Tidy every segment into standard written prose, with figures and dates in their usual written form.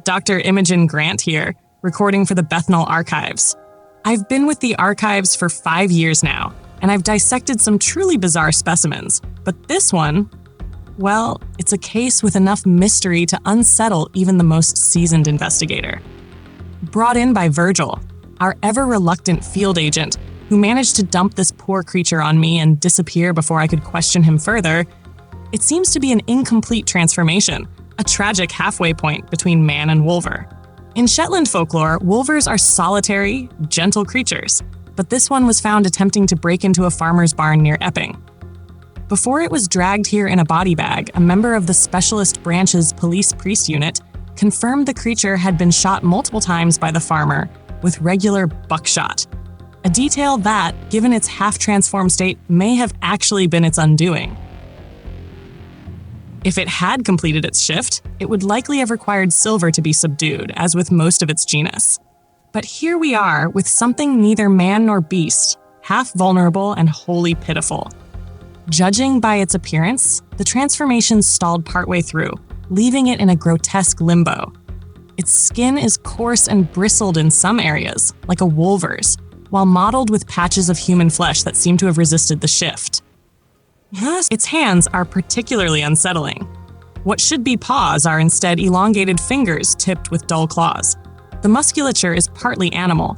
Dr. Imogen Grant here, recording for the Bethnal Archives. I've been with the archives for 5 years now, and I've dissected some truly bizarre specimens. But this one, well, it's a case with enough mystery to unsettle even the most seasoned investigator. Brought in by Virgil, our ever-reluctant field agent, who managed to dump this poor creature on me and disappear before I could question him further, it seems to be an incomplete transformation, a tragic halfway point between man and Wulver. In Shetland folklore, Wulvers are solitary, gentle creatures, but this one was found attempting to break into a farmer's barn near Epping. Before it was dragged here in a body bag, a member of the Specialist Branch's police priest unit confirmed the creature had been shot multiple times by the farmer with regular buckshot, a detail that, given its half-transformed state, may have actually been its undoing. If it had completed its shift, it would likely have required silver to be subdued, as with most of its genus. But here we are with something neither man nor beast, half vulnerable and wholly pitiful. Judging by its appearance, the transformation stalled partway through, leaving it in a grotesque limbo. Its skin is coarse and bristled in some areas, like a Wulver's, while mottled with patches of human flesh that seem to have resisted the shift. Its hands are particularly unsettling. What should be paws are instead elongated fingers tipped with dull claws. The musculature is partly animal,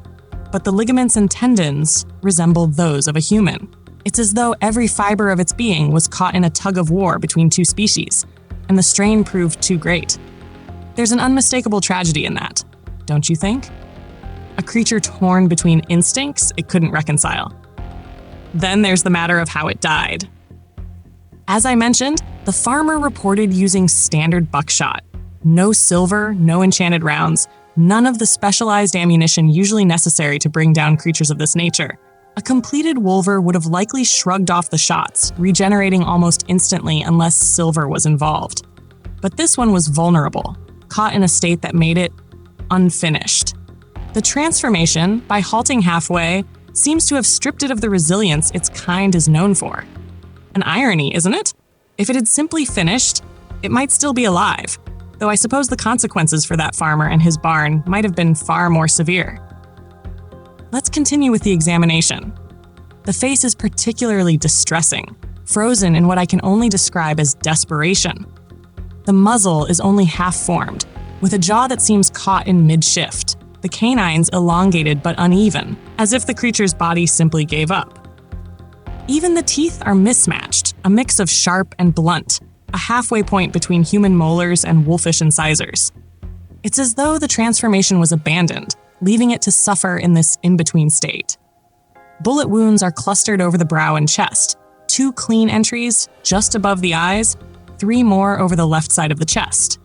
but the ligaments and tendons resemble those of a human. It's as though every fiber of its being was caught in a tug-of-war between two species, and the strain proved too great. There's an unmistakable tragedy in that, don't you think? A creature torn between instincts it couldn't reconcile. Then there's the matter of how it died. As I mentioned, the farmer reported using standard buckshot. No silver, no enchanted rounds, none of the specialized ammunition usually necessary to bring down creatures of this nature. A completed Wulver would have likely shrugged off the shots, regenerating almost instantly unless silver was involved. But this one was vulnerable, caught in a state that made it unfinished. The transformation, by halting halfway, seems to have stripped it of the resilience its kind is known for. An irony, isn't it? If it had simply finished, it might still be alive, though I suppose the consequences for that farmer and his barn might have been far more severe. Let's continue with the examination. The face is particularly distressing, frozen in what I can only describe as desperation. The muzzle is only half-formed, with a jaw that seems caught in mid-shift, the canines elongated but uneven, as if the creature's body simply gave up. Even the teeth are mismatched, a mix of sharp and blunt, a halfway point between human molars and wolfish incisors. It's as though the transformation was abandoned, leaving it to suffer in this in-between state. Bullet wounds are clustered over the brow and chest, 2 clean entries just above the eyes, 3 more over the left side of the chest.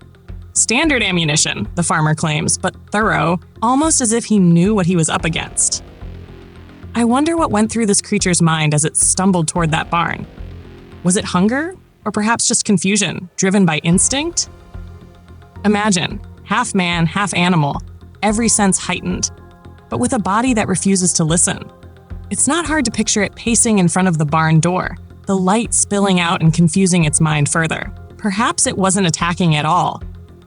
Standard ammunition, the farmer claims, but thorough, almost as if he knew what he was up against. I wonder what went through this creature's mind as it stumbled toward that barn. Was it hunger, or perhaps just confusion, driven by instinct? Imagine, half man, half animal, every sense heightened, but with a body that refuses to listen. It's not hard to picture it pacing in front of the barn door, the light spilling out and confusing its mind further. Perhaps it wasn't attacking at all,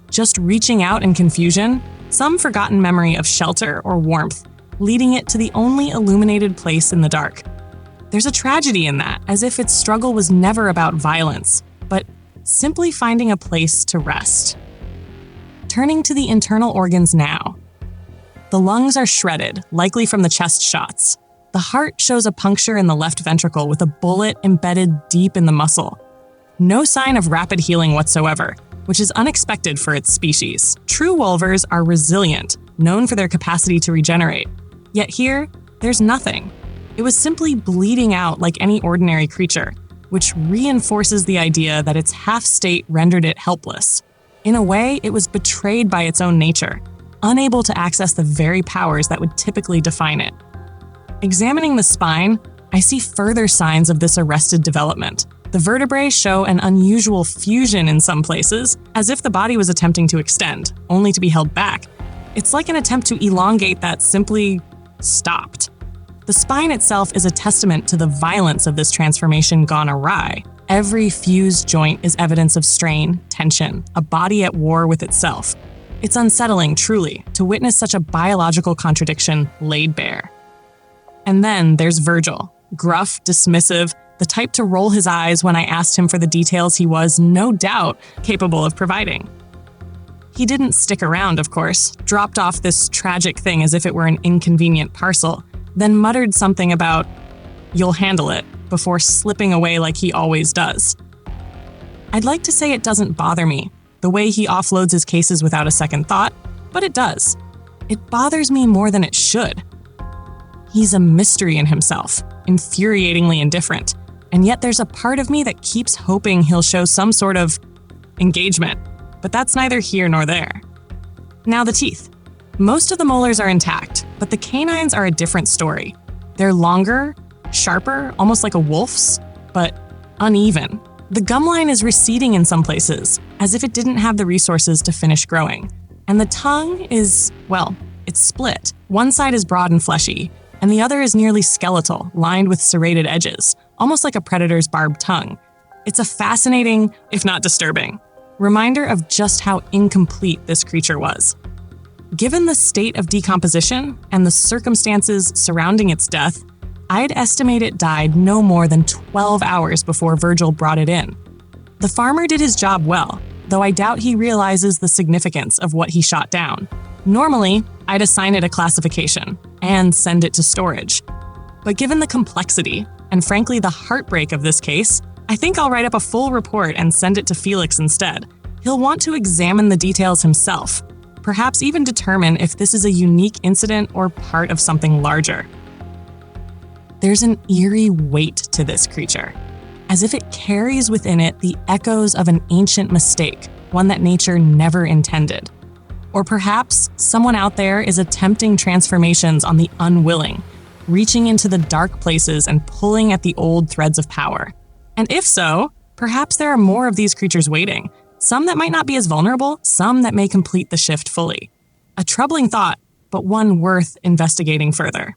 just reaching out in confusion, some forgotten memory of shelter or warmth, leading it to the only illuminated place in the dark. There's a tragedy in that, as if its struggle was never about violence, but simply finding a place to rest. Turning to the internal organs now. The lungs are shredded, likely from the chest shots. The heart shows a puncture in the left ventricle with a bullet embedded deep in the muscle. No sign of rapid healing whatsoever, which is unexpected for its species. True Wulvers are resilient, known for their capacity to regenerate. Yet here, there's nothing. It was simply bleeding out like any ordinary creature, which reinforces the idea that its half-state rendered it helpless. In a way, it was betrayed by its own nature, unable to access the very powers that would typically define it. Examining the spine, I see further signs of this arrested development. The vertebrae show an unusual fusion in some places, as if the body was attempting to extend, only to be held back. It's like an attempt to elongate that simply stopped. The spine itself is a testament to the violence of this transformation gone awry. Every fused joint is evidence of strain, tension, a body at war with itself. It's unsettling, truly, to witness such a biological contradiction laid bare. And then there's Virgil, gruff, dismissive, the type to roll his eyes when I asked him for the details he was, no doubt, capable of providing. He didn't stick around, of course, dropped off this tragic thing as if it were an inconvenient parcel, then muttered something about, "You'll handle it," before slipping away like he always does. I'd like to say it doesn't bother me, the way he offloads his cases without a second thought, but it does. It bothers me more than it should. He's a mystery in himself, infuriatingly indifferent, and yet there's a part of me that keeps hoping he'll show some sort of engagement, but that's neither here nor there. Now the teeth. Most of the molars are intact, but the canines are a different story. They're longer, sharper, almost like a wolf's, but uneven. The gum line is receding in some places, as if it didn't have the resources to finish growing. And the tongue is, well, it's split. One side is broad and fleshy, and the other is nearly skeletal, lined with serrated edges, almost like a predator's barbed tongue. It's a fascinating, if not disturbing, reminder of just how incomplete this creature was. Given the state of decomposition and the circumstances surrounding its death, I'd estimate it died no more than 12 hours before Virgil brought it in. The farmer did his job well, though I doubt he realizes the significance of what he shot down. Normally, I'd assign it a classification and send it to storage. But given the complexity, and frankly the heartbreak of this case, I think I'll write up a full report and send it to Felix instead. He'll want to examine the details himself, perhaps even determine if this is a unique incident or part of something larger. There's an eerie weight to this creature, as if it carries within it the echoes of an ancient mistake, one that nature never intended. Or perhaps someone out there is attempting transformations on the unwilling, reaching into the dark places and pulling at the old threads of power. And if so, perhaps there are more of these creatures waiting, some that might not be as vulnerable, some that may complete the shift fully. A troubling thought, but one worth investigating further.